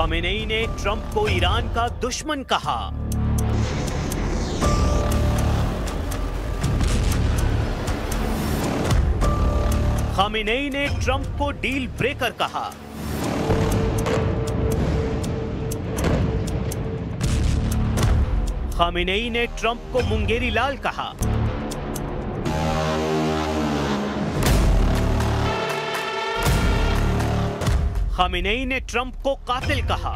Khamenei ने Trump को Iran का दुश्मन कहा। खामेनेई ने ट्रंप को डील ब्रेकर कहा। खामेनेई ने ट्रंप को मुंगेरी लाल कहा। खामेनेई ने ट्रंप को कातिल कहा।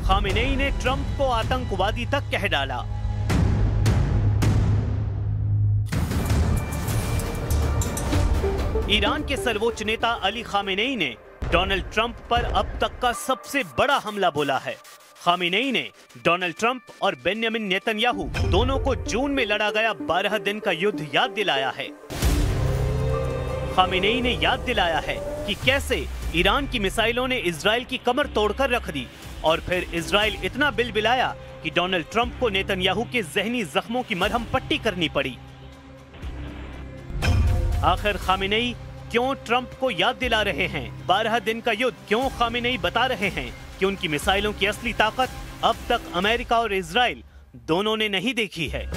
खामेनेई ने ट्रंप को आतंकवादी तक कह डाला। ईरान के सर्वोच्च नेता अली खामेनेई ने डोनाल्ड ट्रंप पर अब तक का सबसे बड़ा हमला बोला है। खामेनेई ने डोनाल्ड ट्रंप और बेंजामिन नेतन्याहू दोनों को जून में लड़ा गया 12 दिन का युद्ध याद दिलाया है। खामेनेई ने याद दिलाया है कि कैसे ईरान की मिसाइलों ने इजराइल की कमर तोड़कर रख दी और फिर इजराइल इतना बिलबिलाया कि डोनाल्ड ट्रंप को नेतन्याहू के जहनी जख्मों की मरहम पट्टी करनी पड़ी। आखिर खामेनेई क्यों ट्रंप को याद दिला रहे हैं 12 दिन का युद्ध? क्यों खामेनेई बता रहे हैं कि उनकी मिसाइलों की असली ताकत अब तक अमेरिका और इजराइल दोनों ने नहीं देखी है,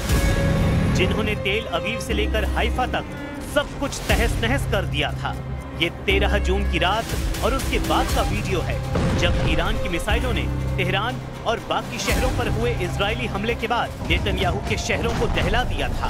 जिन्होंने तेल अवीव से लेकर हाइफा तक सब कुछ तहस नहस कर दिया था। ये 13 जून की रात और उसके बाद का वीडियो है जब ईरान की मिसाइलों ने तेहरान और बाकी शहरों पर हुए इजरायली हमले के बाद नेतन्याहू के शहरों को दहला दिया था।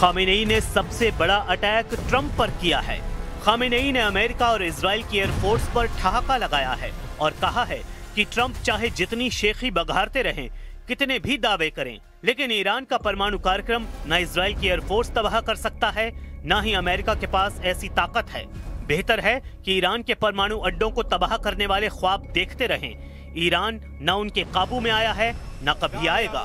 खामेनेई ने सबसे बड़ा अटैक ट्रंप पर किया है। खामेनेई ने अमेरिका और इजराइल की एयरफोर्स पर ठहाका लगाया है और कहा है कि ट्रंप चाहे जितनी शेखी बघारते रहें, कितने भी दावे करें, लेकिन ईरान का परमाणु कार्यक्रम न इजराइल की एयरफोर्स तबाह कर सकता है, न ही अमेरिका के पास ऐसी ताकत है। बेहतर है कि ईरान के परमाणु अड्डों को तबाह करने वाले ख्वाब देखते रहें। ईरान न उनके काबू में आया है, न कभी आएगा।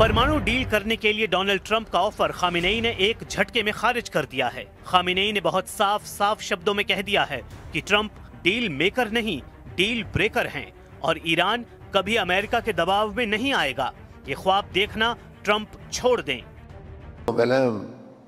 परमाणु डील करने के लिए डोनाल्ड ट्रंप का ऑफर खामेनेई ने एक झटके में खारिज कर दिया है। खामेनेई ने बहुत साफ शब्दों में कह दिया है कि ट्रंप डील मेकर नहीं, डील ब्रेकर हैं और ईरान कभी अमेरिका के दबाव में नहीं आएगा। ये ख्वाब देखना ट्रंप छोड़ दें।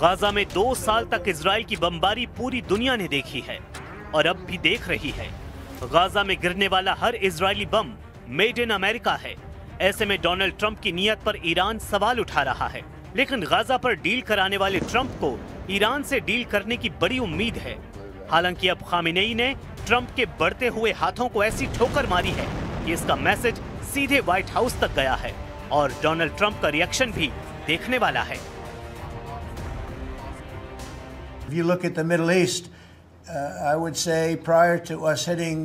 गाजा में 2 साल तक इजराइल की बमबारी पूरी दुनिया ने देखी है और अब भी देख रही है। गाजा में गिरने वाला हर इजरायली बम मेड इन अमेरिका है। ऐसे में डोनाल्ड ट्रंप की नीयत पर ईरान सवाल उठा रहा है, लेकिन गाजा पर डील कराने वाले ट्रंप को ईरान से डील करने की बड़ी उम्मीद है। हालांकि अब खामेनेई ने ट्रंप के बढ़ते हुए हाथों को ऐसी ठोकर मारी है कि इसका मैसेज सीधे व्हाइट हाउस तक गया है और डोनाल्ड ट्रंप का रिएक्शन भी देखने वाला है। If you look at the Middle East, I would say prior to us hitting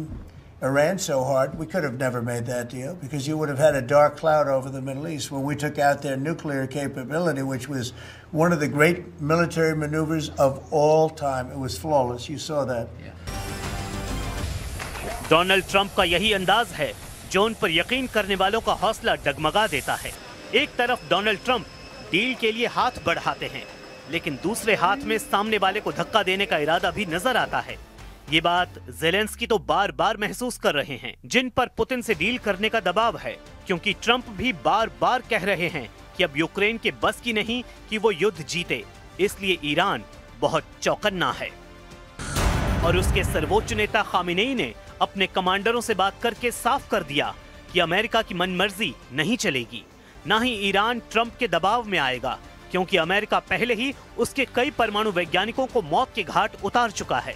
Iran so hard, we could have never made that deal because you would have had a dark cloud over the Middle East when we took out their nuclear capability, which was one of the great military maneuvers of all time. It was flawless. You saw that. Donald Trump का यही अंदाज है जो उन पर यकीन करने वालों का हौसला डगमगा देता है। एक तरफ डोनाल्ड ट्रंप डील के लिए हाथ बढ़ाते हैं, लेकिन दूसरे हाथ में सामने वाले को धक्का देने का इरादा भी नजर आता है। ये बात ज़ेलेंस्की तो बार बार महसूस कर रहे हैं, जिन पर पुतिन से डील करने का दबाव है, क्योंकि ट्रंप भी बार बार कह रहे हैं कि अब यूक्रेन के बस की नहीं कि वो युद्ध जीते, इसलिए ईरान बहुत चौकन्ना है। और उसके सर्वोच्च नेता खामेनेई ने अपने कमांडरों से बात करके साफ कर दिया कि अमेरिका की मनमर्जी नहीं चलेगी, ना ही ईरान ट्रंप के दबाव में आएगा, क्योंकि अमेरिका पहले ही उसके कई परमाणु वैज्ञानिकों को मौत के घाट उतार चुका है।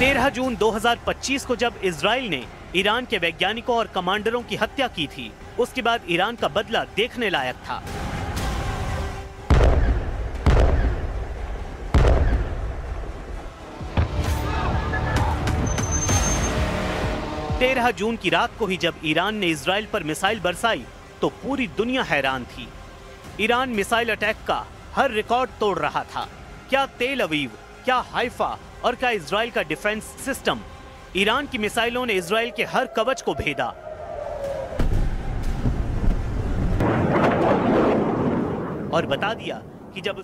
13 जून 2025 को जब इजराइल ने ईरान के वैज्ञानिकों और कमांडरों की हत्या की थी, उसके बाद ईरान का बदला देखने लायक था। 13 जून की रात को ही जब ईरान ने इजराइल पर मिसाइल बरसाई तो पूरी दुनिया हैरान थी। ईरान मिसाइल अटैक का हर रिकॉर्ड तोड़ रहा था। क्या तेल अवीव, क्या हाइफा और क्या इजराइल का डिफेंस सिस्टम, ईरान की मिसाइलों ने इजराइल के हर कवच को भेदा। और बता दिया कि जब